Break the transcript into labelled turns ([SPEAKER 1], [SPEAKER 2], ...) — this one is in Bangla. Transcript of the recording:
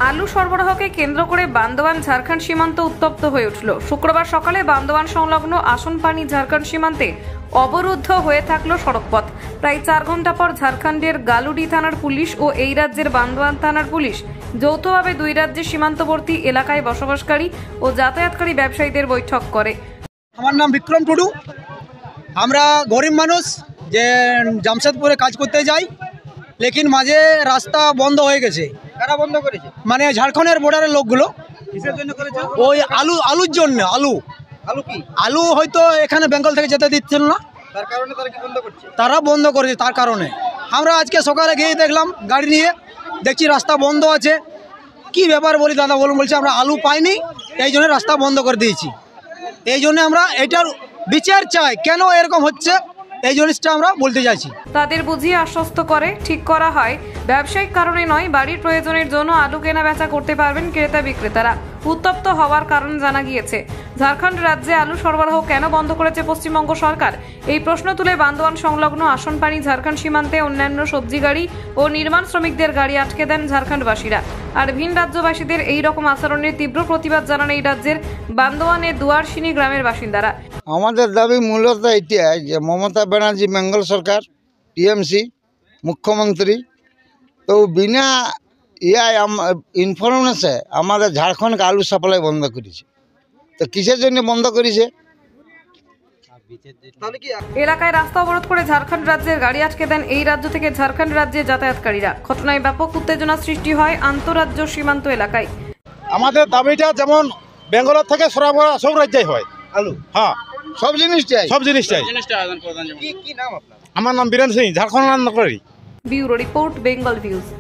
[SPEAKER 1] আলু সরবরাহকে কেন্দ্র করে বান্দোয়ান ঝাড়খণ্ড সীমান্ত উত্তপ্ত হয়ে উঠল। শুক্রবার সকালে বান্দোয়ান সংলগ্ন আসনপানি ঝাড়খণ্ড সীমান্তে অবরুদ্ধ হয়ে থাকলো সড়কপথ। প্রায় 4 ঘন্টা পর ঝাড়খণ্ডের গালুডি থানার পুলিশ ও এই রাজ্যের বান্দোয়ান থানার পুলিশ যৌথভাবে দুই রাজ্যের সীমান্তবর্তী এলাকায় বসবাসকারী ও যাতায়াতকারী ব্যবসায়ীদের বৈঠক করে।
[SPEAKER 2] আমার নাম বিক্রম টুডু। আমরা গরিব মানুষ যে জামশেদপুরে কাজ করতে যাই, লেকিন মাঝে রাস্তা বন্ধ হয়ে গেছে। কারা বন্ধ করেছে? মানে ঝাড়খণ্ডের বর্ডারের লোকগুলো। কিসের জন্য করেছে? ওই আলুর জন্য। আলু কি? আলু হয়তো এখানে বেঙ্গল থেকে যেতে দিচ্ছিল না, তার কারণে তারা কি বন্ধ করছে? তারা বন্ধ করেছে, তার কারণে আমরা আজকে সকালে গিয়ে দেখলাম গাড়ি নিয়ে, দেখছি রাস্তা বন্ধ আছে। কি ব্যাপার বলি দাদা বলুন, বলছে আমরা আলু পাইনি, এই জন্য রাস্তা বন্ধ করে দিয়েছি। এই জন্য আমরা এটার বিচার চাই, কেন এরকম হচ্ছে এই জিনিসটা আমরা বলতে চাইছি।
[SPEAKER 1] তাদের বুঝিয়ে আশ্বস্ত করে ঠিক করা হয় ব্যবসায়িক কারণে নয়, বাড়ির প্রয়োজনের জন্য আলু কেনা বেচা করতে পারবেন ক্রেতা বিক্রেতারা। উত্তপ্ত হওয়ার কারণ জানা গিয়েছে। ঝাড়খণ্ড রাজ্যে আলু সরবরাহ কেন বন্ধ করেছে পশ্চিমবঙ্গ সরকার, এই প্রশ্ন তুলে বান্দোয়ান সংলগ্ন আসনপানি ঝাড়খণ্ড সীমান্তে অন্যান্য সবজি গাড়ি ও নির্মাণ শ্রমিকদের গাড়ি আটকে দেন ঝাড়খণ্ডবাসীরা। আর ভিন রাজ্যবাসীদের এই রকম আচরণের তীব্র প্রতিবাদ জানান এই রাজ্যের বান্দোয়ানের দুয়ারসিনী গ্রামের বাসিন্দারা।
[SPEAKER 3] আমাদের দাবি মূলত এটাই যে মমতা ব্যানার্জি বেঙ্গল সরকার, টিএমসি মুখ্যমন্ত্রী তো বিনা ইনফরমেশনে আমাদের ঝাড়খণ্ডকে আলু সাপ্লাই বন্ধ করেছে। তো কিসের জন্য বন্ধ করেছে?
[SPEAKER 1] এলাকায় রাস্তা অবরোধ করে ঝাড়খণ্ড রাজ্যের গাড়ি আটকে দেন এই রাজ্য থেকে ঝাড়খণ্ড রাজ্যে যাতায়াতকারীরা। ঘটনায় ব্যাপক উত্তেজনা সৃষ্টি হয় আন্তঃরাজ্য সীমান্ত এলাকায়।
[SPEAKER 4] আমাদের দাবিটা যেমন বেঙ্গলের থেকে সরবরাহ সব রাজ্যে হয় আলু, হ্যাঁ
[SPEAKER 3] সব জিনিস চাই।
[SPEAKER 4] আমার নাম Biren Singh, Jharkhand.
[SPEAKER 1] Bureau report, Bengal views.